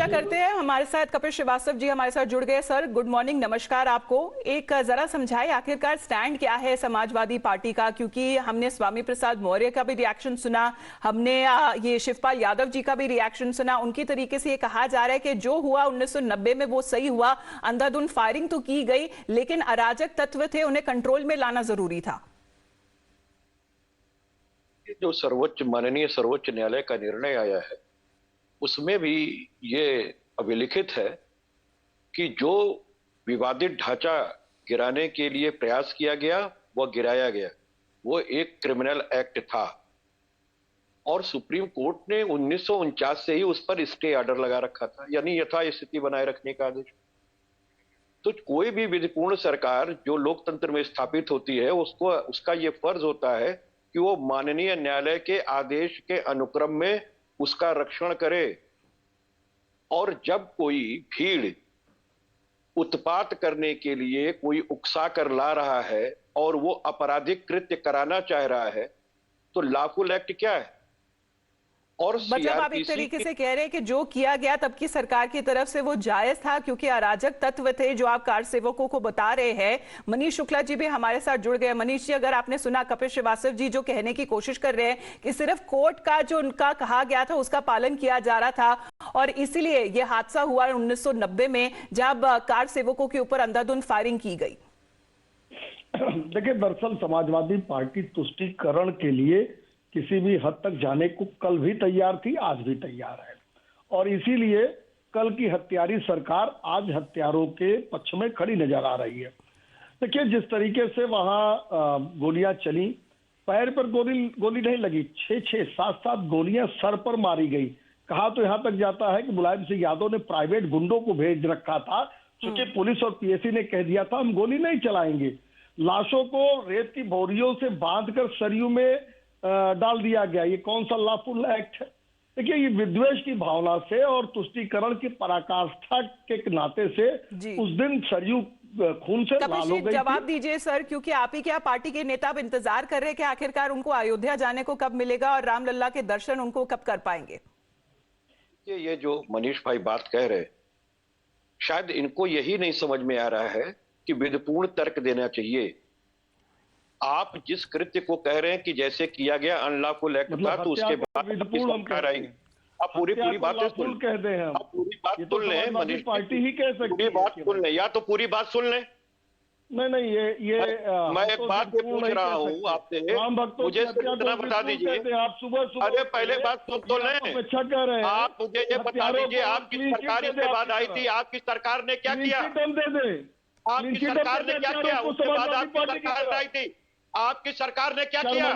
चर्चा करते हैं। हमारे साथ कपिल श्रीवास्तव जी हमारे साथ जुड़ गए। सर गुड मॉर्निंग, नमस्कार आपको। एक जरा समझाएं आखिरकार स्टैंड क्या है समाजवादी पार्टी का, क्योंकि हमने स्वामी प्रसाद मौर्य का भी रिएक्शन सुना, हमने ये शिवपाल यादव जी का भी रिएक्शन सुना। उनकी तरीके से ये कहा जा रहा है कि जो हुआ 1990 में वो सही हुआ, अंधाधुंध फायरिंग तो की गई लेकिन अराजक तत्व थे, उन्हें कंट्रोल में लाना जरूरी था। जो माननीय सर्वोच्च न्यायालय का निर्णय आया है उसमें भी ये अभिलिखित है कि जो विवादित ढांचा गिराने के लिए प्रयास किया गया वह गिराया गया, वो एक क्रिमिनल एक्ट था और सुप्रीम कोर्ट ने 1949 से ही उस पर स्टे ऑर्डर लगा रखा था, यानी यथास्थिति बनाए रखने का आदेश। तो कोई भी विधिपूर्ण सरकार जो लोकतंत्र में स्थापित होती है उसका ये फर्ज होता है कि वो माननीय न्यायालय के आदेश के अनुक्रम में उसका रक्षण करे। और जब कोई भीड़ उत्पात करने के लिए कोई उकसा कर ला रहा है और वो आपराधिक कृत्य कराना चाह रहा है तो लॉफुल एक्ट क्या है? और मतलब आप एक तरीके से कह रहे हैं कि जो किया गया तब की सरकार की तरफ से वो जायज था क्योंकि अराजक तत्व थे जो आप कार सेवकों को बता रहे हैं। मनीष शुक्ला जी भी हमारे साथ जुड़ गए। मनीष जी, अगर आपने सुना कपिल श्रीवास्तव जी जो कहने की कोशिश कर रहे हैं कि सिर्फ कोर्ट का जो उनका कहा गया था उसका पालन किया जा रहा था और इसीलिए यह हादसा हुआ 1990 में जब कार सेवकों के ऊपर अंधाधुंध फायरिंग की गई। देखिए, दरअसल समाजवादी पार्टी तुष्टीकरण के लिए किसी भी हद तक जाने को कल भी तैयार थी, आज भी तैयार है और इसीलिए कल की हत्यारी सरकार आज हत्यारों के पक्ष में खड़ी नजर आ रही है। देखिए, जिस तरीके से वहां गोलियां चली, पैर पर गोली नहीं लगी, 6-7 गोलियां सर पर मारी गई। कहा तो यहां तक जाता है कि मुलायम सिंह यादव ने प्राइवेट गुंडों को भेज रखा था क्योंकि पुलिस और पीएसी ने कह दिया था हम गोली नहीं चलाएंगे। लाशों को रेत की बोरियों से बांधकर सरयू में डाल दिया गया। ये कौन सा लॉफुल एक्ट है? देखिए, ये विद्वेष की भावना से और तुष्टीकरण की पराकाष्ठा के नाते से उस दिन सरयू खून से लाल हो गई। जवाब दीजिए सर, क्योंकि आप ही क्या पार्टी के नेता अब इंतजार कर रहे हैं कि आखिरकार उनको अयोध्या जाने को कब मिलेगा और रामलल्ला के दर्शन उनको कब कर पाएंगे? ये जो मनीष भाई बात कह रहे, शायद इनको यही नहीं समझ में आ रहा है कि विधिपूर्ण तर्क देना चाहिए। आप जिस कृत्य को कह रहे हैं कि जैसे किया गया अनलॉफुल एक्ट था तो उसके बाद आप पूरी बातें सुन कहते हैं, आप पूरी बात सुन लें मनीष, पार्टी ही कह सकती है, बात सुन लें या तो पूरी बात सुन लें। नहीं, ये मैं एक बात ये पूछ रहा हूँ आपसे, मुझे इतना बता दीजिए। आप सुबह अरे पहले बात सुन तो लें। अच्छा कह रहे हैं, आप मुझे ये बता दीजिए आपकी सरकार इसके बाद आई थी, आपकी सरकार ने क्या किया? आपकी सरकार ने क्या किया? उसके बाद आपकी सरकार आई थी, आपकी सरकार ने क्या किया?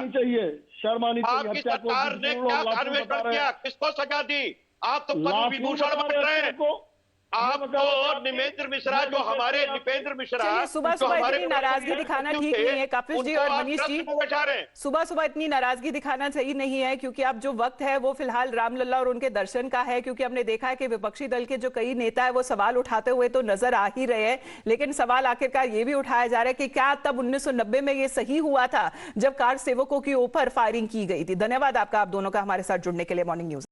शर्मानी चाहिए। आपकी सरकार ने क्या अन्वेषण किया? किसको सजा दी? आप तो पद्म विभूषण बन रहे हैं। आप तो निपेंद्र मिश्रा, जो हमारे निपेंद्र मिश्रा सुबह सुबह इतनी नाराजगी दिखाना ठीक नहीं है कपिल जी और मनीष जी। सुबह सुबह इतनी नाराजगी दिखाना सही नहीं है क्योंकि अब जो वक्त है वो फिलहाल रामलल्ला और उनके दर्शन का है, क्योंकि हमने देखा है कि विपक्षी दल के जो कई नेता है वो सवाल उठाते हुए तो नजर आ ही रहे हैं, लेकिन सवाल आखिरकार ये भी उठाया जा रहा है कि क्या तब 1990 में ये सही हुआ था जब कार सेवकों के ऊपर फायरिंग की गई थी? धन्यवाद आपका, आप दोनों का हमारे साथ जुड़ने के लिए। Morning news.